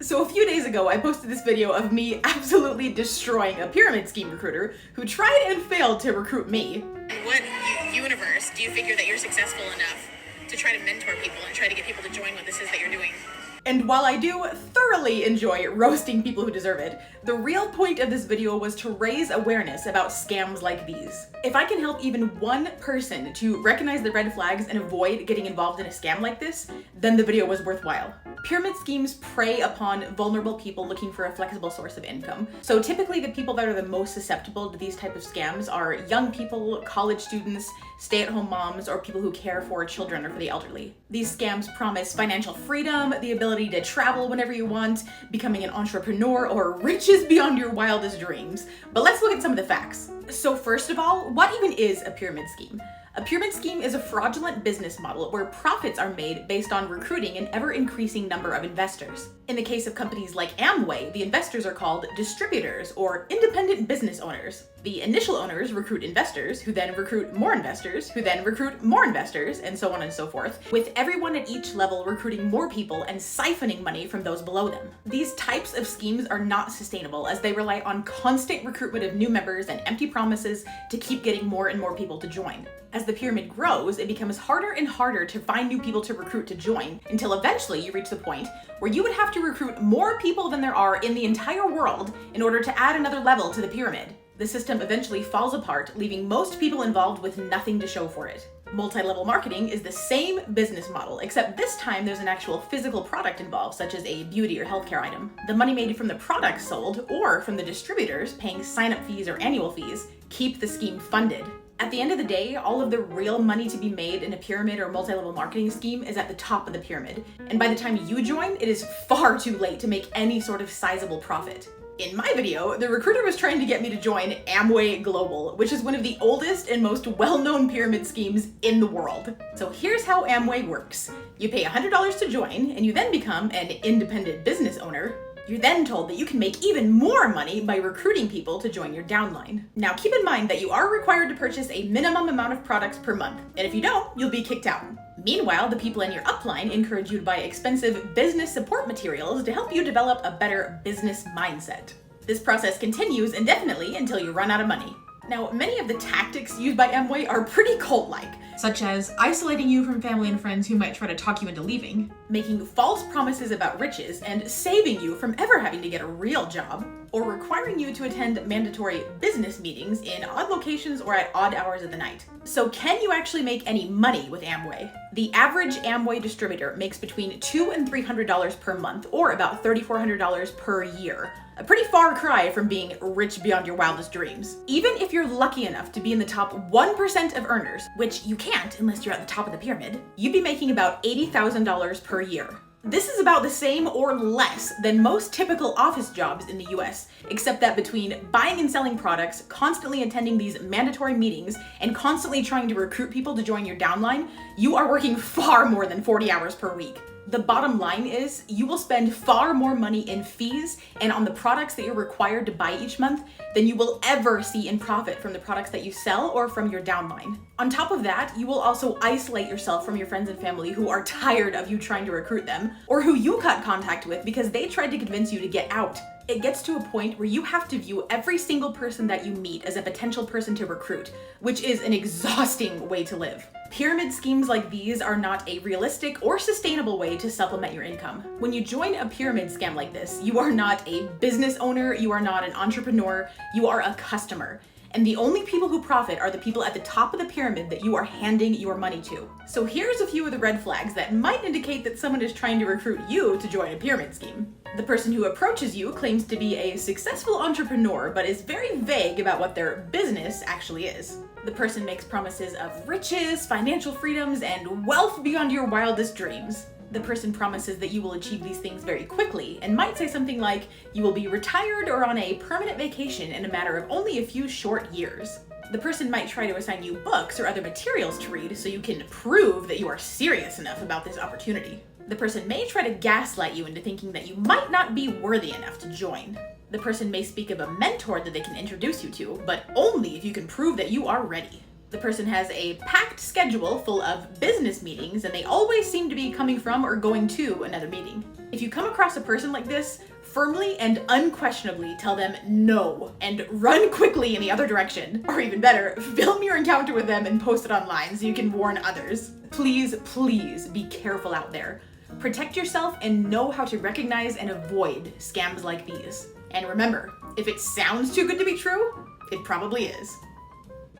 So a few days ago, I posted this video of me absolutely destroying a pyramid scheme recruiter who tried and failed to recruit me. In what universe do you figure that you're successful enough to try to mentor people and try to get people to join what this is that you're doing? And while I do thoroughly enjoy roasting people who deserve it, the real point of this video was to raise awareness about scams like these. If I can help even one person to recognize the red flags and avoid getting involved in a scam like this, then the video was worthwhile. Pyramid schemes prey upon vulnerable people looking for a flexible source of income. So typically the people that are the most susceptible to these type of scams are young people, college students, stay-at-home moms, or people who care for children or for the elderly. These scams promise financial freedom, the ability to travel whenever you want, becoming an entrepreneur, or riches beyond your wildest dreams. But let's look at some of the facts. So first of all, what even is a pyramid scheme? A pyramid scheme is a fraudulent business model where profits are made based on recruiting an ever-increasing number of investors. In the case of companies like Amway, the investors are called distributors or independent business owners. The initial owners recruit investors, who then recruit more investors, who then recruit more investors, and so on and so forth, with everyone at each level recruiting more people and siphoning money from those below them. These types of schemes are not sustainable as they rely on constant recruitment of new members and empty promises to keep getting more and more people to join. As the pyramid grows, it becomes harder and harder to find new people to recruit to join, until eventually you reach the point where you would have to recruit more people than there are in the entire world in order to add another level to the pyramid. The system eventually falls apart, leaving most people involved with nothing to show for it. Multi-level marketing is the same business model, except this time there's an actual physical product involved, such as a beauty or healthcare item. The money made from the products sold, or from the distributors paying sign-up fees or annual fees, keep the scheme funded. At the end of the day, all of the real money to be made in a pyramid or multi-level marketing scheme is at the top of the pyramid. And by the time you join, it is far too late to make any sort of sizable profit. In my video, the recruiter was trying to get me to join Amway Global, which is one of the oldest and most well-known pyramid schemes in the world. So here's how Amway works. You pay $100 to join, and you then become an independent business owner. You're then told that you can make even more money by recruiting people to join your downline. Now keep in mind that you are required to purchase a minimum amount of products per month, and if you don't, you'll be kicked out. Meanwhile, the people in your upline encourage you to buy expensive business support materials to help you develop a better business mindset. This process continues indefinitely until you run out of money. Now, many of the tactics used by Amway are pretty cult-like, such as isolating you from family and friends who might try to talk you into leaving, making false promises about riches and saving you from ever having to get a real job, or requiring you to attend mandatory business meetings in odd locations or at odd hours of the night. So can you actually make any money with Amway? The average Amway distributor makes between $200 and $300 per month, or about $3,400 per year. A pretty far cry from being rich beyond your wildest dreams. Even if you're lucky enough to be in the top 1% of earners, which you can't unless you're at the top of the pyramid, you'd be making about $80,000 per year. This is about the same or less than most typical office jobs in the US, except that between buying and selling products, constantly attending these mandatory meetings, and constantly trying to recruit people to join your downline, you are working far more than 40 hours per week. The bottom line is, you will spend far more money in fees and on the products that you're required to buy each month than you will ever see in profit from the products that you sell or from your downline. On top of that, you will also isolate yourself from your friends and family who are tired of you trying to recruit them, or who you cut contact with because they tried to convince you to get out. It gets to a point where you have to view every single person that you meet as a potential person to recruit, which is an exhausting way to live. Pyramid schemes like these are not a realistic or sustainable way to supplement your income. When you join a pyramid scam like this, you are not a business owner, you are not an entrepreneur, you are a customer. And the only people who profit are the people at the top of the pyramid that you are handing your money to. So here's a few of the red flags that might indicate that someone is trying to recruit you to join a pyramid scheme. The person who approaches you claims to be a successful entrepreneur, but is very vague about what their business actually is. The person makes promises of riches, financial freedoms, and wealth beyond your wildest dreams. The person promises that you will achieve these things very quickly, and might say something like, you will be retired or on a permanent vacation in a matter of only a few short years. The person might try to assign you books or other materials to read so you can prove that you are serious enough about this opportunity. The person may try to gaslight you into thinking that you might not be worthy enough to join. The person may speak of a mentor that they can introduce you to, but only if you can prove that you are ready. The person has a packed schedule full of business meetings, and they always seem to be coming from or going to another meeting. If you come across a person like this, firmly and unquestionably tell them no and run quickly in the other direction. Or even better, film your encounter with them and post it online so you can warn others. Please, please be careful out there. Protect yourself and know how to recognize and avoid scams like these. And remember, if it sounds too good to be true, it probably is.